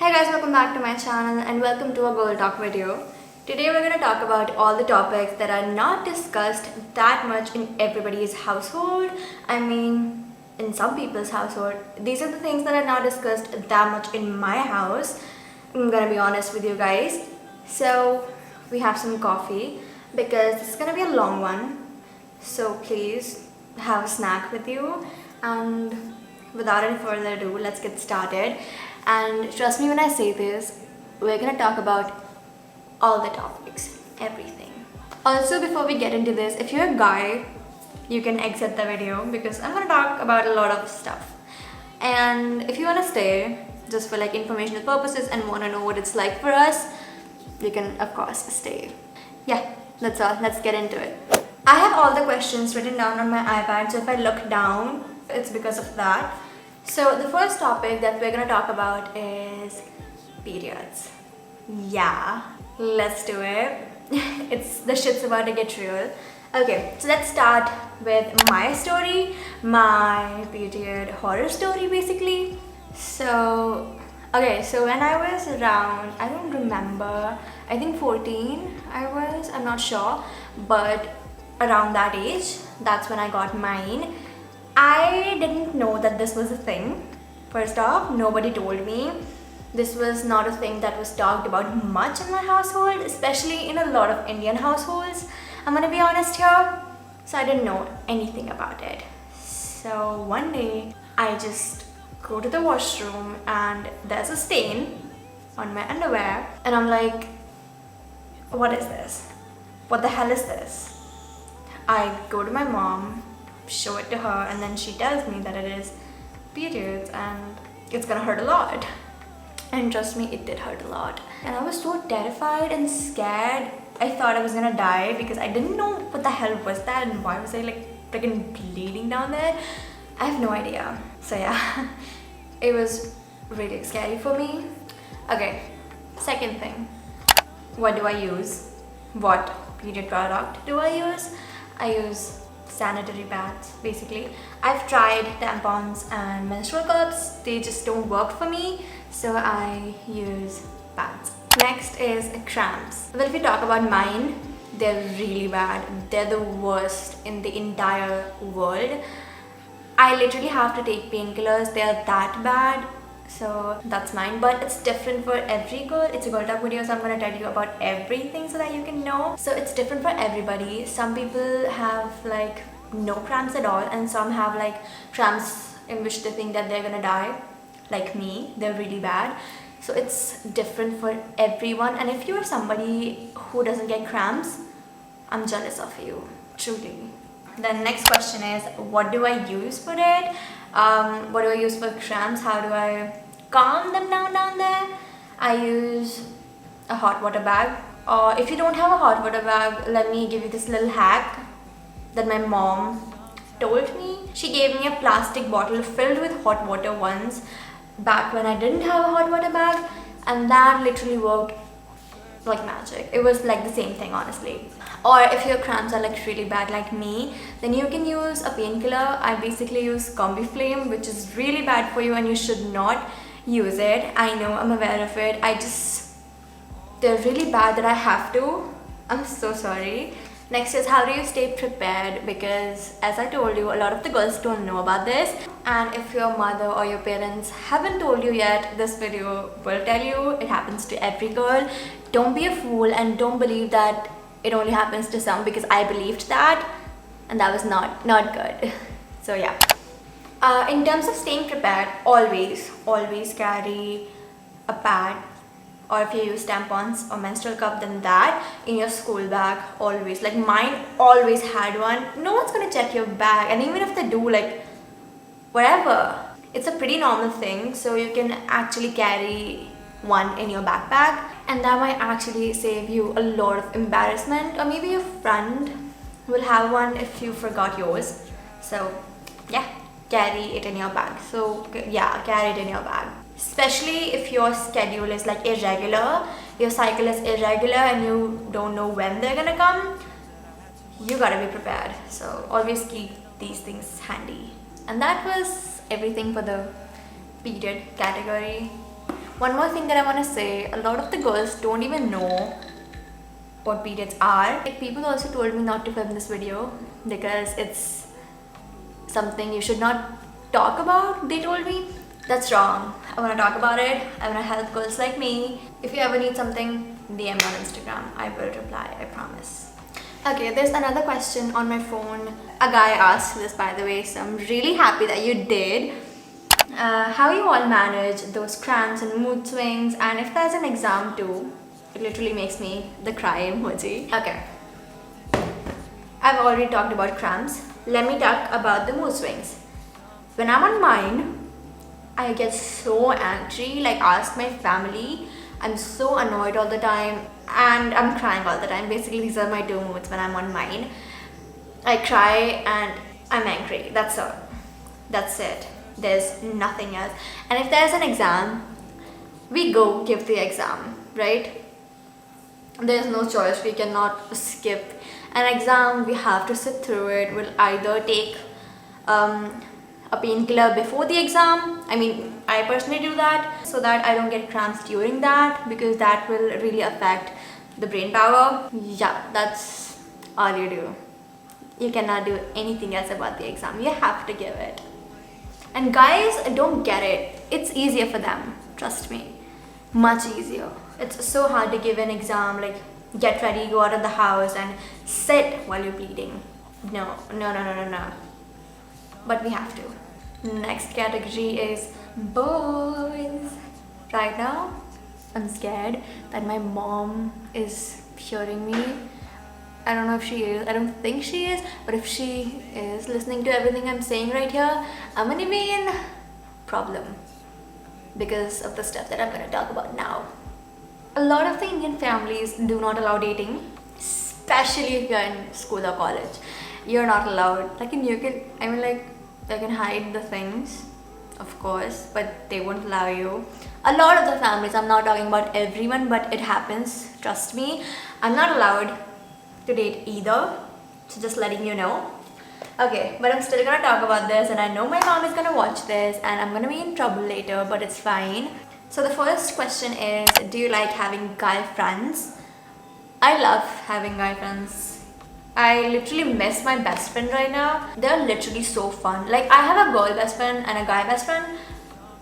Hey guys, welcome back to my channel and welcome to a Girl Talk video. Today we're going to talk about all the topics that are not discussed that much in everybody's household. I mean, in some people's household. These are the things that are not discussed that much in my house. I'm going to be honest with you guys. So, we have some coffee because this is going to be a long one. So, please have a snack with you, and without any further ado, let's get started. And trust me when I say this, we're gonna talk about all the topics, everything. Also, before we get into this, if you're a guy, you can exit the video because I'm gonna talk about a lot of stuff. And if you wanna stay, just for like informational purposes and wanna know what it's like for us, you can of course stay. Yeah, that's all. Let's get into it. I have all the questions written down on my iPad, so if I look down, it's because of that. So the first topic that we're gonna talk about is periods. Yeah, let's do it. The shit's about to get real. Okay, so let's start with my story, my period horror story basically. So when I was around, I don't remember, I think 14 I'm not sure, but around that age, that's when I got mine. I didn't know that this was a thing. First off, nobody told me. This was not a thing that was talked about much in my household, especially in a lot of Indian households. I'm gonna be honest here. So I didn't know anything about it. So one day, I just go to the washroom and there's a stain on my underwear. And I'm like, what is this? What the hell is this? I go to my mom, show it to her, and then she tells me that it is periods and it's gonna hurt a lot. And trust me, it did hurt a lot. And I was so terrified and scared. I thought I was gonna die because I didn't know what the hell was that and why was I like freaking bleeding down there. I have no idea. So yeah, it was really scary for me. Okay, second thing, what do I use? What period product do I use? I use sanitary pads basically. I've tried tampons and menstrual cups, they just don't work for me, so I use pads. Next is cramps. Well, if we talk about mine, they're really bad. They're the worst in the entire world. I literally have to take painkillers, they're that bad. So that's mine, but it's different for every girl. It's a girl talk video, so I'm gonna tell you about everything so that you can know. So it's different for everybody. Some people have like no cramps at all, and some have like cramps in which they think that they're gonna die. Like me, they're really bad. So it's different for everyone. And if you're somebody who doesn't get cramps, I'm jealous of you, truly. The next question is, what do I use for it? What do I use for cramps? How do I calm them down there? I use a hot water bag. Or if you don't have a hot water bag, let me give you this little hack that my mom told me. She gave me a plastic bottle filled with hot water once back when I didn't have a hot water bag, and that literally worked like magic. It was like the same thing, honestly. Or if your cramps are like really bad like me, then you can use a painkiller. I basically use Combi Flame, which is really bad for you and you should not use it. I know, I'm aware of it. They're really bad that I have to. I'm so sorry. Next is, how do you stay prepared? Because as I told you, a lot of the girls don't know about this. And if your mother or your parents haven't told you yet, this video will tell you. It happens to every girl. Don't be a fool and don't believe that it only happens to some, because I believed that and that was not good. So yeah. In terms of staying prepared, always carry a pad, or if you use tampons or menstrual cup, then that in your school bag, always. Like mine always had one. No one's gonna check your bag, and even if they do, like whatever, it's a pretty normal thing. So you can actually carry one in your backpack, and that might actually save you a lot of embarrassment. Or maybe your friend will have one if you forgot yours. So yeah, carry it in your bag. So yeah, carry it in your bag. Especially if your schedule is like irregular, your cycle is irregular and you don't know when they're gonna come, you gotta be prepared. So always keep these things handy. And that was everything for the period category. One more thing that I want to say, a lot of the girls don't even know what periods are. Like, people also told me not to film this video because it's something you should not talk about. They told me that's wrong. I want to talk about it. I want to help girls like me. If you ever need something, DM me on Instagram. I will reply, I promise. Okay, there's another question on my phone. A guy asked this, by the way, so I'm really happy that you did. How you all manage those cramps and mood swings, and if there's an exam too. It literally makes me the cry emoji. Okay, I've already talked about cramps. Let me talk about the mood swings. When I'm on mine, I get so angry, like ask my family. I'm so annoyed all the time and I'm crying all the time. Basically, these are my two moods when I'm on mine. I cry and I'm angry. That's all. That's it. There's nothing else. And if there's an exam, we go give the exam, right? There's no choice. We cannot skip an exam. We have to sit through it. We'll either take a painkiller before the exam. I mean, I personally do that so that I don't get cramps during that, because that will really affect the brain power. Yeah, that's all you do. You cannot do anything else about the exam. You have to give it. And guys don't get it. It's easier for them. Trust me. Much easier. It's so hard to give an exam, like get ready, go out of the house and sit while you're bleeding. No. But we have to. Next category is boys. Right now, I'm scared that my mom is hearing me. I don't know if she is. I don't think she is. But if she is listening to everything I'm saying right here, I'm gonna be in problem because of the stuff that I'm gonna talk about now. A lot of the Indian families do not allow dating, especially if you're in school or college. You're not allowed. Like in UK, I mean, like, they can hide the things, of course, but they won't allow you. A lot of the families, I'm not talking about everyone, but it happens, trust me. I'm not allowed to date either, so just letting you know. Okay, but I'm still gonna talk about this, and I know my mom is gonna watch this and I'm gonna be in trouble later, but it's fine. So the first question is, do you like having guy friends? I love having guy friends. I literally miss my best friend right now. They're literally so fun. Like, I have a girl best friend and a guy best friend,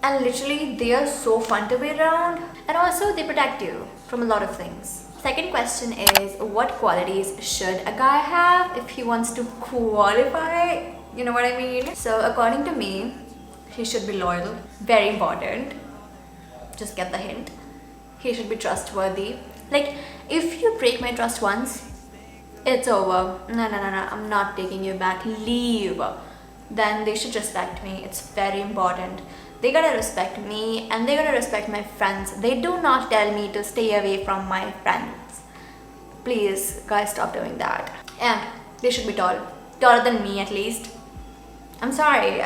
and literally they are so fun to be around. And also they protect you from a lot of things. Second question is, what qualities should a guy have if he wants to qualify? You know what I mean? So according to me, he should be loyal. Very important. Just get the hint. He should be trustworthy. Like, if you break my trust once, it's over. No, I'm not taking you back. Leave. Then they should respect me. It's very important. They gotta respect me and they gotta respect my friends. They do not tell me to stay away from my friends. Please, guys, stop doing that. And they should be tall. Taller than me, at least. I'm sorry.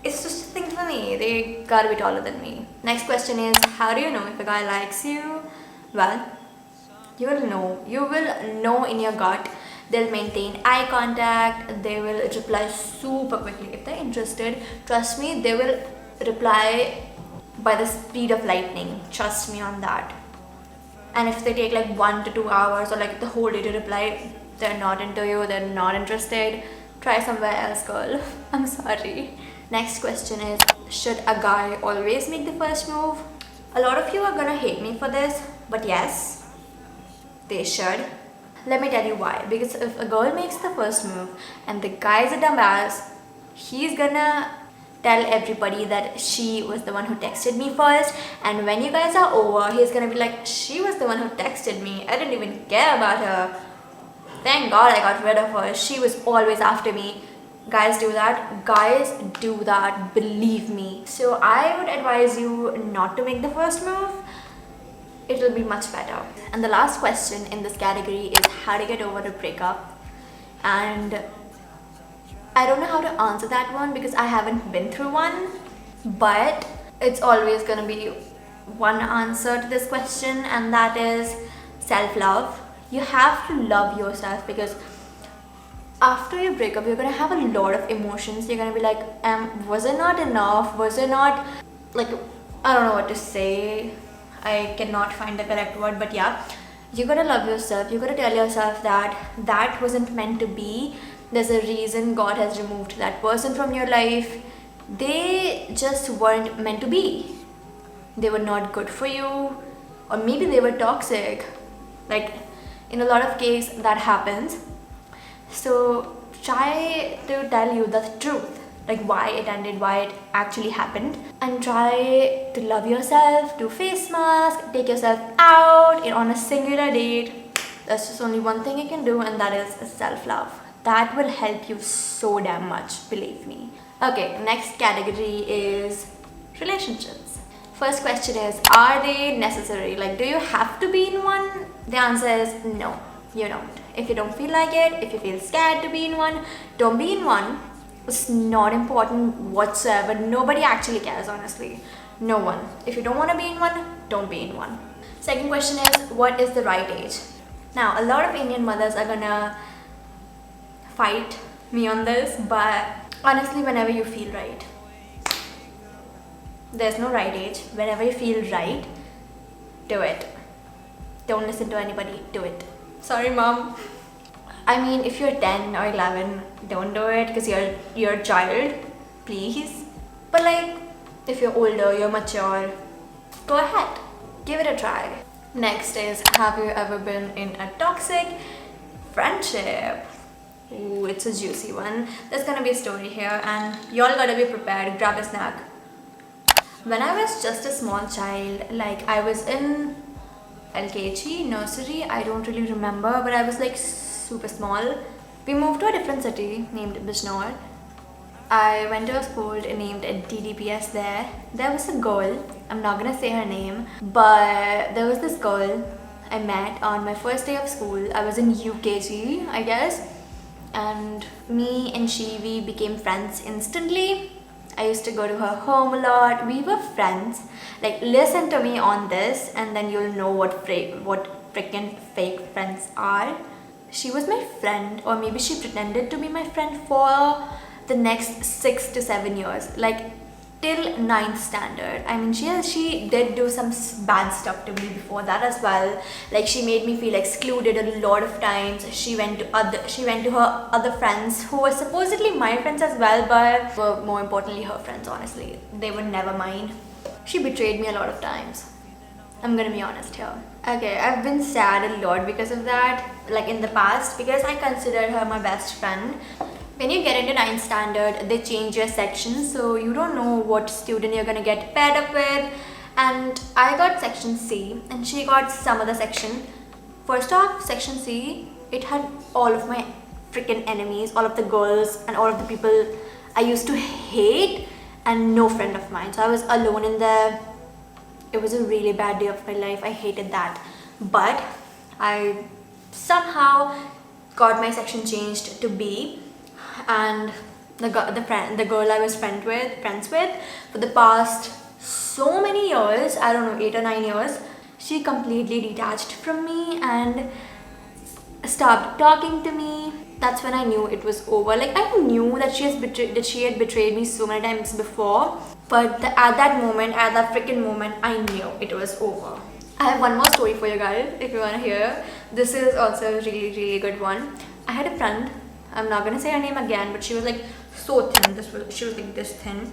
It's just a thing for me. They gotta be taller than me. Next question is, how do you know if a guy likes you? Well, you will know. You will know in your gut. They'll maintain eye contact. They will reply super quickly. If they're interested, trust me, they will reply by the speed of lightning. Trust me on that. And if they take like 1 to 2 hours or like the whole day to reply, they're not into you, they're not interested. Try somewhere else, girl. I'm sorry. Next question is, should a guy always make the first move? A lot of you are gonna hate me for this, but yes, they should. Let me tell you why. Because if a girl makes the first move and the guy's a dumbass, he's gonna tell everybody that she was the one who texted me first, and when you guys are over, he's gonna be like, she was the one who texted me. I didn't even care about her. Thank God I got rid of her. She was always after me. Guys do that. Guys do that. Believe me. So I would advise you not to make the first move. It will be much better. And the last question in this category is how to get over a breakup. And I don't know how to answer that one because I haven't been through one. But it's always gonna be one answer to this question, and that is self-love. You have to love yourself, because after you break up, you're gonna have a lot of emotions. You're gonna be like, was it not enough? Was it not, like, I don't know what to say. I cannot find the correct word, but yeah, you gotta love yourself. You gotta tell yourself that that wasn't meant to be. There's a reason God has removed that person from your life. They just weren't meant to be. They were not good for you, or maybe they were toxic. Like, in a lot of cases, that happens. So try to tell you the truth, like why it ended, why it actually happened, and try to love yourself, do face mask, take yourself out on a singular date. There's just only one thing you can do, and that is self-love. That will help you so damn much, believe me. Okay, next category is relationships. First question is, are they necessary? Like, do you have to be in one? The answer is no, you don't. If you don't feel like it, if you feel scared to be in one, don't be in one. It's not important whatsoever. Nobody actually cares, honestly. No one. If you don't want to be in one, don't be in one. Second question is, what is the right age? Now, a lot of Indian mothers are gonna fight me on this, but honestly, whenever you feel right. There's no right age. Whenever you feel right, do it. Don't listen to anybody, do it. Sorry, mom. I mean, if you're 10 or 11, don't do it because you're a child, please. But like, if you're older, you're mature, go ahead, give it a try. Next is, have you ever been in a toxic friendship? Ooh, it's a juicy one. There's gonna be a story here, and y'all gotta be prepared. Grab a snack. When I was just a small child, like I was in LKG, nursery, I don't really remember, but I was like super small. We moved to a different city named Bijnor. I went to a school named DDPS there. There was a girl, I'm not gonna say her name, but there was this girl I met on my first day of school. I was in UKG, I guess, and me and we became friends instantly. I used to go to her home a lot. We were friends. Like, listen to me on this and then you'll know what freaking fake friends are. She was my friend, or maybe she pretended to be my friend for the next 6 to 7 years. Like, till 9th standard. I mean, she did do some bad stuff to me before that as well. Like, she made me feel excluded a lot of times. She went to her other friends who were supposedly my friends as well, but were more importantly her friends. Honestly, they were never mine. She betrayed me a lot of times. I'm gonna be honest here. Okay, I've been sad a lot because of that, like in the past, because I considered her my best friend. When you get into 9th standard, they change your section, so you don't know what student you're gonna get paired up with. And I got section C, and she got some other section. First off, section C, it had all of my freaking enemies, all of the girls and all of the people I used to hate, and no friend of mine. So I was alone in there. It was a really bad day of my life. I hated that. But I somehow got my section changed to B. And the girl I was friends with for the past so many years, I don't know, 8 or 9 years, she completely detached from me and stopped talking to me. That's when I knew it was over. Like, I knew that she had betrayed me so many times before, but at that freaking moment, I knew it was over. I have one more story for you guys if you want to hear. This is also a really, really good one. I had a friend. I'm not gonna say her name again, but she was like so thin. She was like this thin,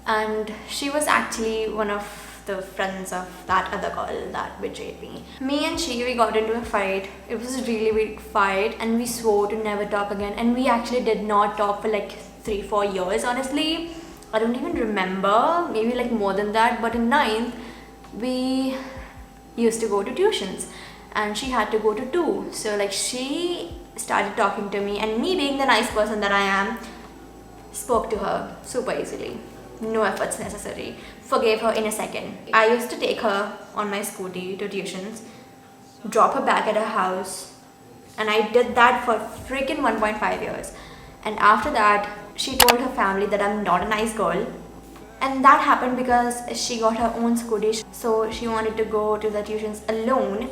and she was actually one of the friends of that other girl that betrayed me. Me and we got into a fight. It was a really big fight, and we swore to never talk again. And we actually did not talk for like 3-4 years. Honestly, I don't even remember. Maybe like more than that. But in 9th, we used to go to tuitions, and she had to go to 2. So like she started talking to me, and me being the nice person that I am, spoke to her super easily. No efforts necessary. Forgave her in a second. I used to take her on my scooty to tuitions, drop her back at her house, and I did that for freaking 1.5 years. And after that, she told her family that I'm not a nice girl. And that happened because she got her own scooty, so she wanted to go to the tuitions alone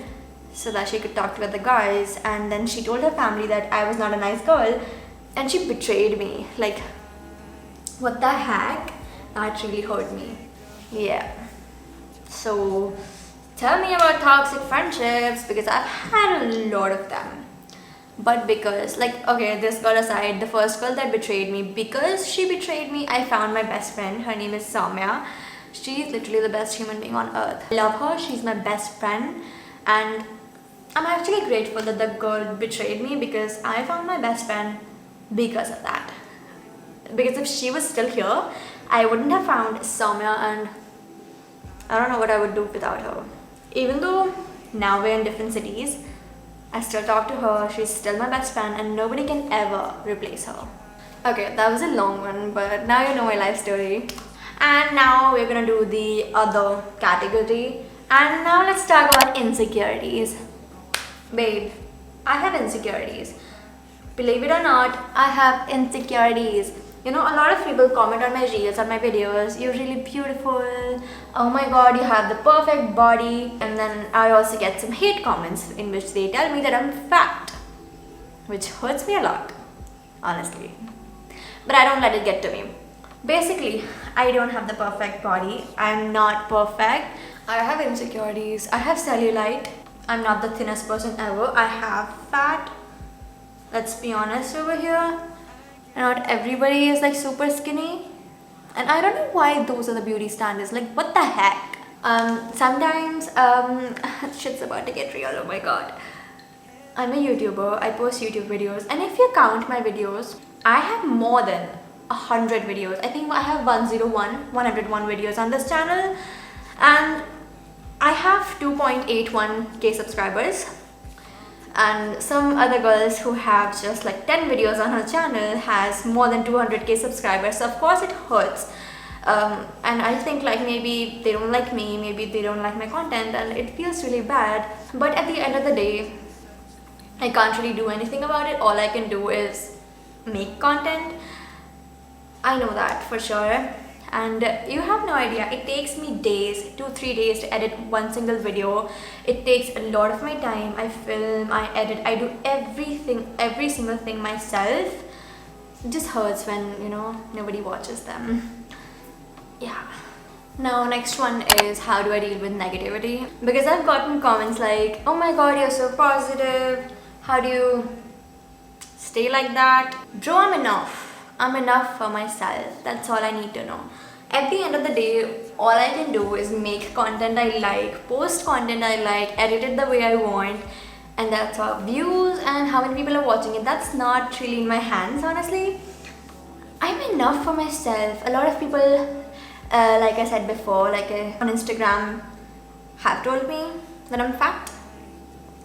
so that she could talk to other guys. And then she told her family that I was not a nice girl, and she betrayed me. Like, what the heck? That really hurt me. Yeah. So tell me about toxic friendships, because I've had a lot of them. But because, like, okay, this girl aside, the first girl that betrayed me, because she betrayed me, I found my best friend. Her name is Soumya. She's literally the best human being on earth. I love her. She's my best friend. And I'm actually grateful that the girl betrayed me, because I found my best friend because of that. Because if she was still here, I wouldn't have found Soumya, and I don't know what I would do without her. Even though now we're in different cities, I still talk to her. She's still my best friend, and nobody can ever replace her. Okay, that was a long one, but now you know my life story. And now we're gonna do the other category. And now let's talk about insecurities. Babe, I have insecurities. Believe it or not, I have insecurities. You know, a lot of people comment on my reels, on my videos, you're really beautiful, oh my god, you have the perfect body. And then I also get some hate comments in which they tell me that I'm fat, which hurts me a lot, honestly. But I don't let it get to me. Basically, I don't have the perfect body. I'm not perfect. I have insecurities. I have cellulite. I'm not the thinnest person ever. I have fat. Let's be honest over here. Not everybody is like super skinny. And I don't know why those are the beauty standards. Like, what the heck? Sometimes, shit's about to get real, oh my god. I'm a YouTuber, I post YouTube videos, and if you count my videos, I have more than 100 videos. I think I have 101 videos on this channel, and I have 2.81k subscribers. And some other girls who have just like 10 videos on her channel has more than 200k subscribers, so of course it hurts. And I think like maybe they don't like me, maybe they don't like my content, and it feels really bad. But at the end of the day, I can't really do anything about it. All I can do is make content. I know that for sure. And you have no idea, it takes me days, 2-3 days to edit one single video. It takes a lot of my time. I film, I edit, I do everything, every single thing myself. It just hurts when, you know, nobody watches them. Yeah. Now next one is, how do I deal with negativity? Because I've gotten comments like, oh my god, you're so positive, how do you stay like that? Bro, I'm enough. I'm enough for myself. That's all I need to know. At the end of the day, all I can do is make content I like, post content I like, edit it the way I want, and that's all. Views and how many people are watching it, that's not really in my hands, honestly. I'm enough for myself. A lot of people, like I said before, like on Instagram, have told me that I'm fat.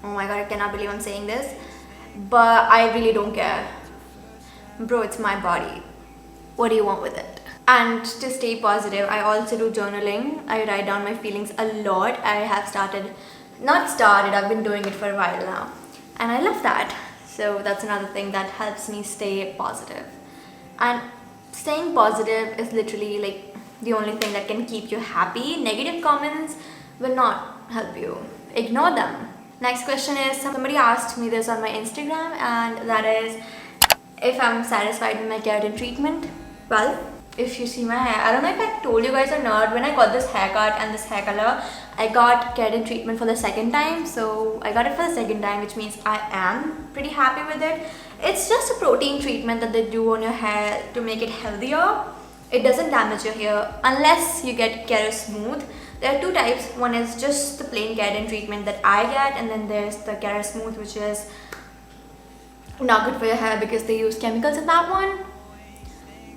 Oh my god, I cannot believe I'm saying this. But I really don't care. Bro, it's my body. What do you want with it? And to stay positive, I also do journaling. I write down my feelings a lot. I have I've been doing it for a while now. And I love that. So that's another thing that helps me stay positive. And staying positive is literally like the only thing that can keep you happy. Negative comments will not help you. Ignore them. Next question is, somebody asked me this on my Instagram, and that is, if I'm satisfied with my keratin treatment. Well, if you see my hair, I don't know if I told you guys or not, when I got this haircut and this hair color, I got keratin treatment for the second time. So I got it for the second time, which means I am pretty happy with it. It's just a protein treatment that they do on your hair to make it healthier. It doesn't damage your hair unless you get Keratin Smooth. There are two types. One is just the plain keratin treatment that I get, and then there's the Keratin Smooth, which is not good for your hair because they use chemicals in that one.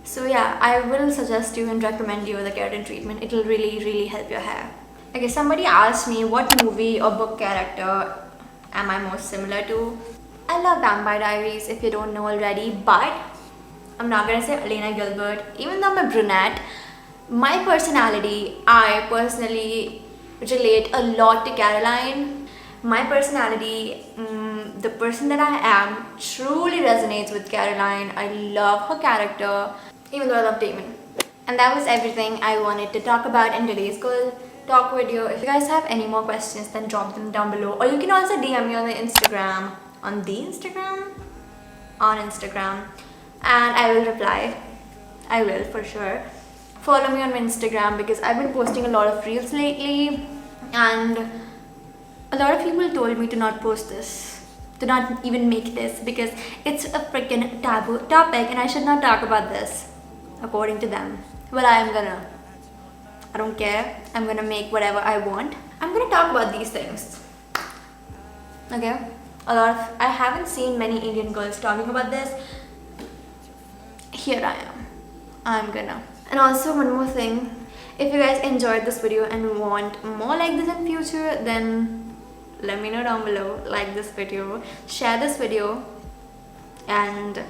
So yeah, I will suggest you and recommend you the keratin treatment. It will really help your hair. Okay, somebody asked me what movie or book character am I most similar to. I love Vampire Diaries, if you don't know already, but I'm not gonna say Elena Gilbert. Even though I'm a brunette, my personality, I personally relate a lot to Caroline. My personality, the person that I am, truly resonates with Caroline. I love her character, even though I love Damon. And that was everything I wanted to talk about in today's Girl Talk video. If you guys have any more questions, then drop them down below. Or you can also DM me on the Instagram. On Instagram. And I will reply. I will, for sure. follow me on my Instagram because I've been posting a lot of reels lately, and a lot of people told me to not post this, to not even make this, because it's a freaking taboo topic and I should not talk about this, according to them. Well, I don't care. I'm gonna make whatever I want. I'm gonna talk about these things. Okay? I haven't seen many Indian girls talking about this. Here I am. I'm gonna. And also one more thing. If you guys enjoyed this video and want more like this in future, then let me know down below. Like this video, share this video, and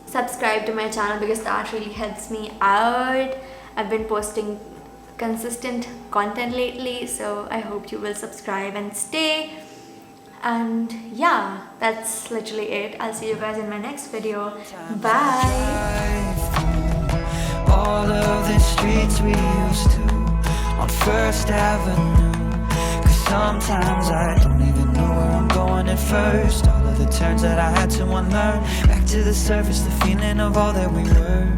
subscribe to my channel because that really helps me out. I've been posting consistent content lately, so I hope you will subscribe and stay. And yeah, that's literally it. I'll see you guys in my next video. Bye. All of the streets we used to on First Avenue, 'cause sometimes I don't even know where I'm going at first. All of the turns that I had to unlearn, back to the surface, the feeling of all that we were.